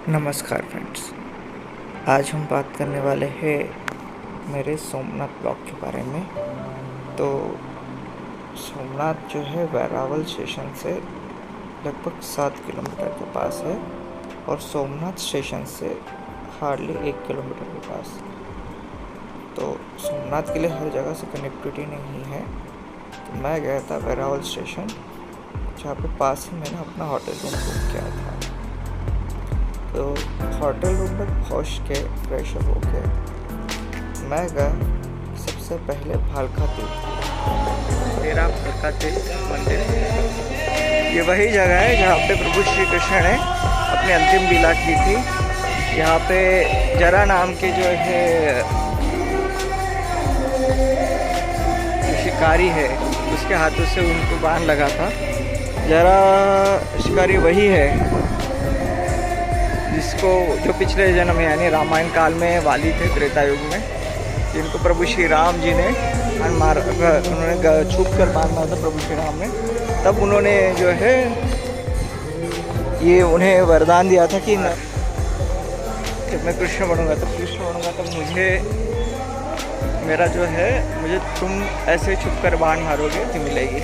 नमस्कार फ्रेंड्स। आज हम बात करने वाले हैं मेरे सोमनाथ ब्लॉग के बारे में। तो सोमनाथ जो है वेरावल स्टेशन से लगभग 7 किलोमीटर के पास है और सोमनाथ स्टेशन से हार्डली 1 किलोमीटर के पास। तो सोमनाथ के लिए हर जगह से कनेक्टिविटी नहीं है। तो मैं गया था वेरावल स्टेशन, जहाँ पे पास ही मैंने अपना होटल रूम बुक किया था। तो होटल रूम में पहुँच के फ्रेश अप होके मैं गया सबसे पहले भालका तीर्थ, तेरा भालका तीर्थ मंदिर। ये वही जगह है जहाँ पे प्रभु श्री कृष्ण ने अपनी अंतिम लीला की थी। यहाँ पे जरा नाम के जो है शिकारी है, उसके हाथों से उनको बाण लगा था। जरा शिकारी वही है जिसको जो पिछले जन्म यानी रामायण काल में वाली थे त्रेता युग में, जिनको प्रभु श्री राम जी ने उन्होंने छुप कर मारना था प्रभु श्री राम ने। तब उन्होंने जो है ये उन्हें वरदान दिया था कि जब मैं कृष्ण बनूंगा तब मुझे तुम ऐसे छुप कर बाण मारोगे तो मिलेगी।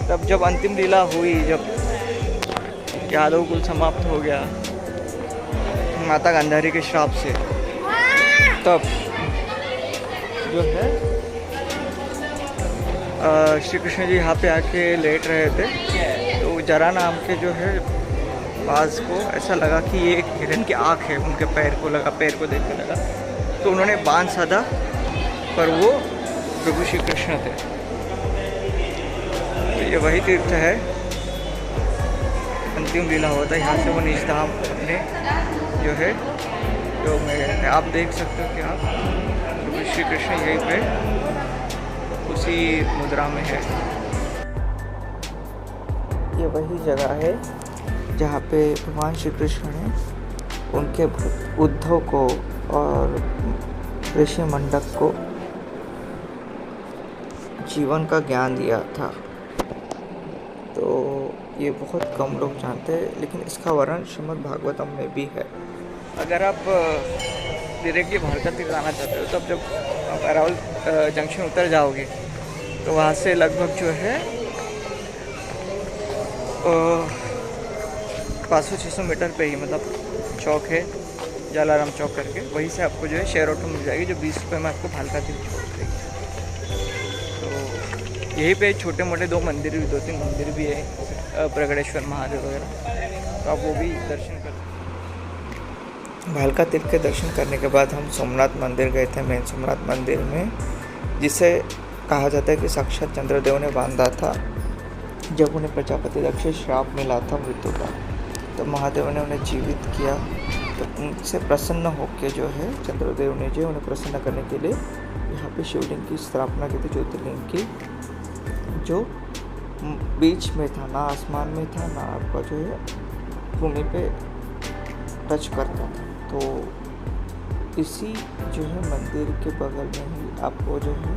तब जब अंतिम लीला हुई, जब यादव कुल समाप्त हो गया माता गांधारी के श्राप से, तब जो है श्री कृष्ण जी यहाँ पे आके लेट रहे थे। तो जरा नाम के जो है बाज को ऐसा लगा कि ये एक हिरन की आँख है, उनके पैर को देख के लगा। तो उन्होंने बाण साधा, पर वो प्रभु श्री कृष्ण थे। तो ये वही तीर्थ है, अंतिम लीला होता है। यहाँ से वो निज धाम अपने जो है योग में गए थे। आप देख सकते हो कि आप प्रभु श्री कृष्ण यहीं पे उसी मुद्रा में है। ये वही जगह है जहाँ पे भगवान श्री कृष्ण ने उनके उद्धव को और ऋषि मंडक को जीवन का ज्ञान दिया था। तो ये बहुत कम लोग जानते हैं, लेकिन इसका वर्णन श्रीमद् भागवतम में भी है। अगर आप डायरेक्टली भालका तीर्थ आना चाहते हो, तो अब जब अरावल जंक्शन उतर जाओगे तो वहाँ से लगभग जो है 500-600 मीटर पे ही मतलब चौक है, जलाराम चौक करके, वहीं से आपको जो है शेयर ऑटो मिल जाएगी, जो 20 रुपये में आपको भालका तीर्थ छोड़ देगी। तो यहीं पे छोटे मोटे 2-3 मंदिर भी है, प्रगड़ेश्वर महादेव वगैरह, तो आप वो भी दर्शन कर सकते हैं। भालका तीर्थ के दर्शन करने के बाद हम सोमनाथ मंदिर गए थे, मेन सोमनाथ मंदिर में, जिसे कहा जाता है कि साक्षात चंद्रदेव ने बांधा था। जब उन्हें प्रजापति दक्ष से श्राप मिला था मृत्यु का, तो महादेव ने उन्हें जीवित किया। तो उनसे प्रसन्न होकर जो है चंद्रदेव ने जो उन्हें प्रसन्न करने के लिए यहाँ पे शिवलिंग की स्थापना की थी, ज्योतिर्लिंग की, जो बीच में था, ना आसमान में था ना आपका जो है भूमि पे टच करता था। तो इसी जो है मंदिर के बगल में ही आपको जो है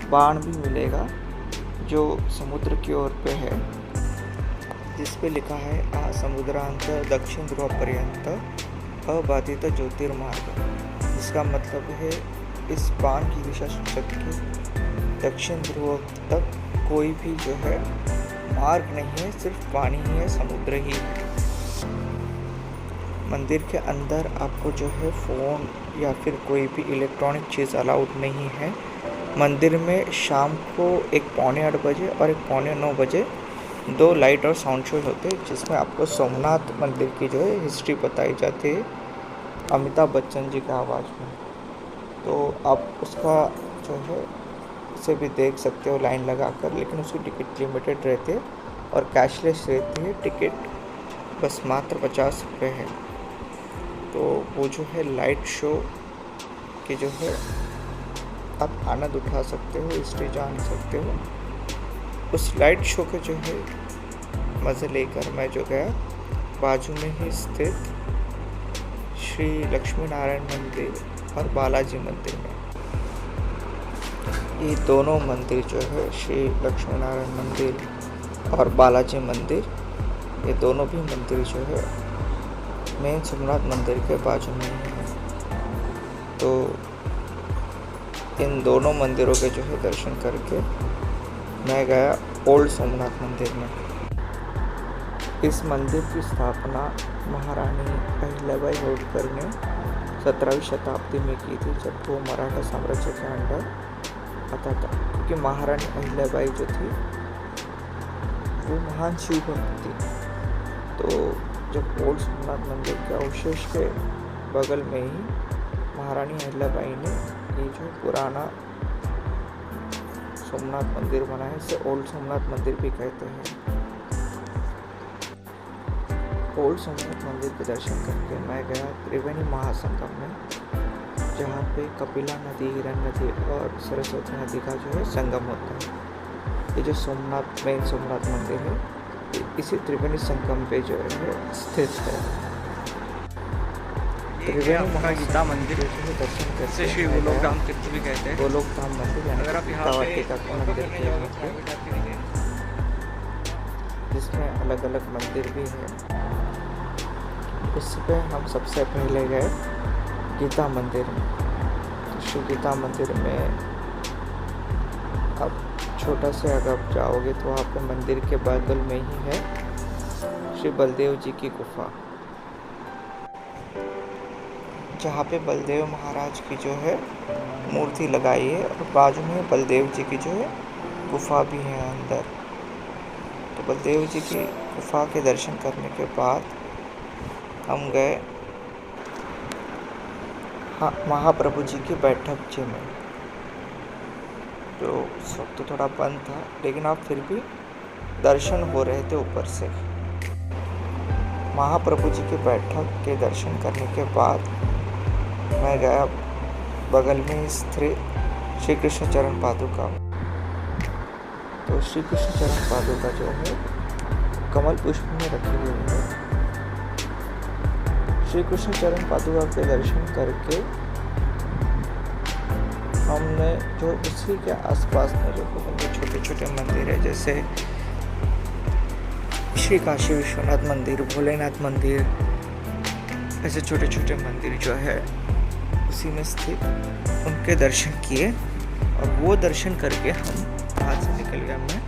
बाण भी मिलेगा, जो समुद्र की ओर पे है, जिस पे लिखा है समुद्रांतर दक्षिण ध्रुव पर्यंत अबाधित ज्योतिर्मार्ग। इसका मतलब है इस बाण की दिशा सूचक के दक्षिण ध्रुव तक कोई भी जो है मार्ग नहीं है, सिर्फ पानी ही है, समुद्र ही। मंदिर के अंदर आपको जो है फ़ोन या फिर कोई भी इलेक्ट्रॉनिक चीज़ अलाउड नहीं है। मंदिर में शाम को 8:45 बजे और 8:45 बजे 2 लाइट और साउंड शो होते हैं, जिसमें आपको सोमनाथ मंदिर की जो है हिस्ट्री बताई जाती है अमिताभ बच्चन जी की आवाज़ में। तो आप उसका जो है उसे भी देख सकते हो लाइन लगाकर, लेकिन उसकी टिकट लिमिटेड रहती है और कैशलेस रहती है। टिकट बस मात्र 50 रुपये है। तो वो जो है लाइट शो के जो है आप आनंद उठा सकते हो, हिस्ट्री जान सकते हो। उस लाइट शो के जो है मज़े लेकर मैं जो गया बाजू में ही स्थित श्री लक्ष्मी नारायण मंदिर और बालाजी मंदिर में। ये दोनों मंदिर जो है श्री लक्ष्मी नारायण मंदिर और बालाजी मंदिर, ये दोनों भी मंदिर जो है मेन सोमनाथ मंदिर के बाजू में ही है। तो इन दोनों मंदिरों के जो है दर्शन करके मैं गया ओल्ड सोमनाथ मंदिर में। इस मंदिर की स्थापना महारानी अहिल्याबाई होलकर ने 17वीं शताब्दी में की थी, जब वो मराठा साम्राज्य के अंडर आता था। क्योंकि महारानी अहिल्याबाई जो थी वो महान शिव भक्त थी। तो जब ओल्ड सोमनाथ मंदिर के अवशेष के बगल में ही महारानी अहिल्याबाई ने ये जो पुराना सोमनाथ मंदिर बना है, इसे ओल्ड सोमनाथ मंदिर भी कहते हैं। ओल्ड सोमनाथ मंदिर के दर्शन करके मैं गया त्रिवेणी महासंगम में, जहाँ पे कपिला नदी, हिरन नदी और सरस्वती नदी का जो है संगम होता है। ये जो सोमनाथ मेन सोमनाथ मंदिर है, इसी त्रिवेणी संगम पे जो है स्थित है। त्रिवेणी गीता मंदिर दर्शन करके श्री गोलोकधाम तीर्थ भी कहते हैं। गोलोकधाम मंदिर अगर आप यहाँ पे मंदिर के जिसमें अलग अलग मंदिर भी है। इससे हम सबसे पहले गए गीता मंदिर में। तो श्री गीता मंदिर में अब छोटा से अगर आप जाओगे तो वहाँ पे मंदिर के बगल में ही है श्री बलदेव जी की गुफा, जहाँ पे बलदेव महाराज की जो है मूर्ति लगाई है और बाजू में बलदेव जी की जो है गुफा भी है अंदर। तो बलदेव जी की गुफा के दर्शन करने के बाद हम गए महाप्रभु जी की बैठक जी में। तो उस वक्त तो थोड़ा बंद था, लेकिन आप फिर भी दर्शन हो रहे थे ऊपर से। महाप्रभु जी की बैठक के दर्शन करने के बाद मैं गया बगल में स्थित श्री कृष्ण चरण पादुका। तो श्री कृष्ण चरण पादुका जो है कमल पुष्प में रखी हुई है। श्री कृष्ण चरण पादुका के दर्शन करके हमने जो उसी के आसपास में जो छोटे छोटे मंदिर है, जैसे श्री काशी विश्वनाथ मंदिर, भोलेनाथ मंदिर, ऐसे छोटे छोटे मंदिर जो है उसी में स्थित, उनके दर्शन किए। और वो दर्शन करके हम वहाँ से निकल गया मैं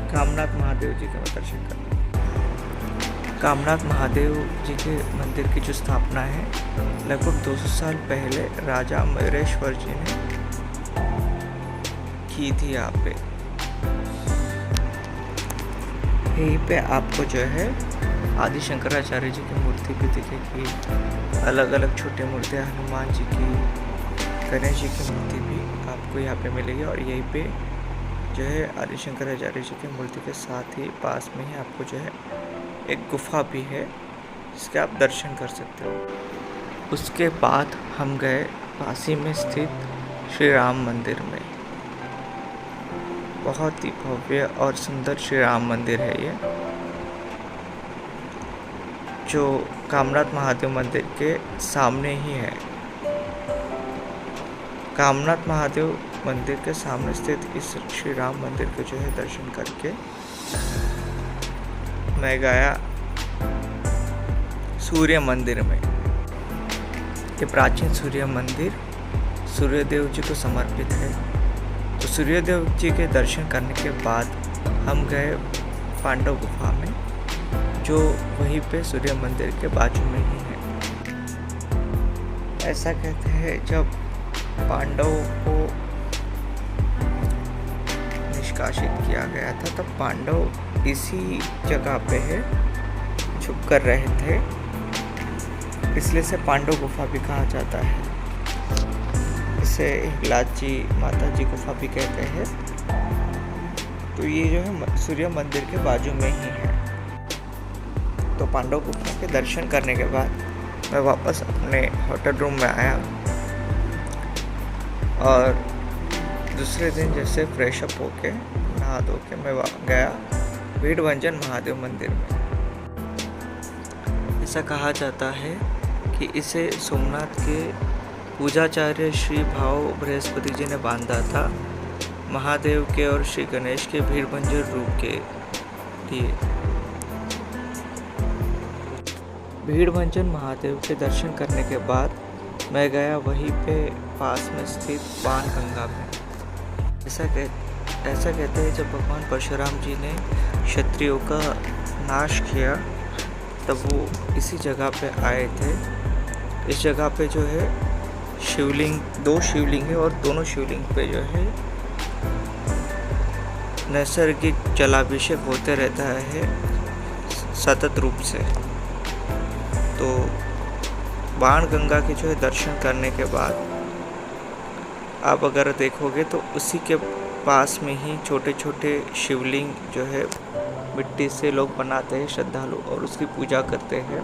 कामनाथ महादेव जी का दर्शन करने। कामनाथ महादेव जी के मंदिर की जो स्थापना है लगभग 200 साल पहले राजा मयूरेश्वर जी ने की थी। यहाँ पे यहीं पे आपको जो है आदि शंकराचार्य जी की मूर्ति भी दिखेगी। अलग अलग छोटी मूर्तियाँ हनुमान जी की, गणेश जी की मूर्ति भी आपको यहाँ पे मिलेगी। और यहीं पे जो है आदि शंकराचार्य जी की मूर्ति के साथ ही पास में ही आपको जो है एक गुफा भी है, जिसके आप दर्शन कर सकते हो। उसके बाद हम गए पासी में स्थित श्री राम मंदिर में। बहुत ही भव्य और सुंदर श्री राम मंदिर है ये, जो कामनाथ महादेव मंदिर के सामने ही है। कामनाथ महादेव मंदिर के सामने स्थित इस श्री राम मंदिर के जो है दर्शन करके मैं गया सूर्य मंदिर में। ये प्राचीन सूर्य मंदिर सूर्यदेव जी को समर्पित है। तो सूर्यदेव जी के दर्शन करने के बाद हम गए पांडव गुफा में, जो वहीं पे सूर्य मंदिर के बाजू में ही है। ऐसा कहते हैं जब पांडवों को निष्कासित किया गया था, तब पांडव इसी जगह पे है छुप कर रहे थे, इसलिए से पांडव गुफा भी कहा जाता है। इसे हिंगलाज माता जी गुफा भी कहते हैं। तो ये जो है सूर्य मंदिर के बाजू में ही है। तो पांडव गुफा के दर्शन करने के बाद मैं वापस अपने होटल रूम में आया और दूसरे दिन जैसे फ्रेश अप होके नहा धो के मैं गया भीड़भंजन महादेव मंदिर में। ऐसा कहा जाता है कि इसे सोमनाथ के पूजाचार्य श्री भाव बृहस्पति जी ने बांधा था, महादेव के और श्री गणेश के भीड़भंजन रूप के लिए। भीड़भंजन महादेव के दर्शन करने के बाद मैं गया वहीं पे पास में स्थित बाणगंगा में। ऐसा कहते हैं जब भगवान परशुराम जी ने क्षत्रियों का नाश किया तब वो इसी जगह पे आए थे। इस जगह पे जो है शिवलिंग, 2 शिवलिंग है और दोनों शिवलिंग पे जो है नैसर्गिक जलाभिषेक होते रहता है सतत रूप से। तो बाणगंगा के जो है दर्शन करने के बाद आप अगर देखोगे तो उसी के पास में ही छोटे छोटे शिवलिंग जो है मिट्टी से लोग बनाते हैं श्रद्धालु और उसकी पूजा करते हैं।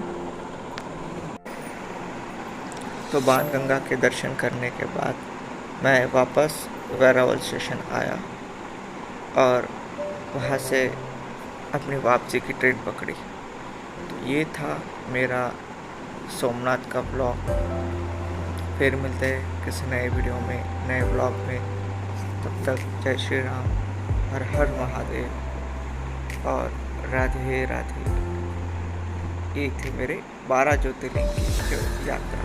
तो बाणगंगा के दर्शन करने के बाद मैं वापस वेरावल स्टेशन आया और वहाँ से अपनी वापसी की ट्रेन पकड़ी। तो ये था मेरा सोमनाथ का ब्लॉग। फिर मिलते हैं किसी नए वीडियो में, नए ब्लॉग में। तब तक जय श्री राम, हर हर महादेव और राधे राधे। ये थे मेरे 12 ज्योतिर्लिंग की जो यात्रा।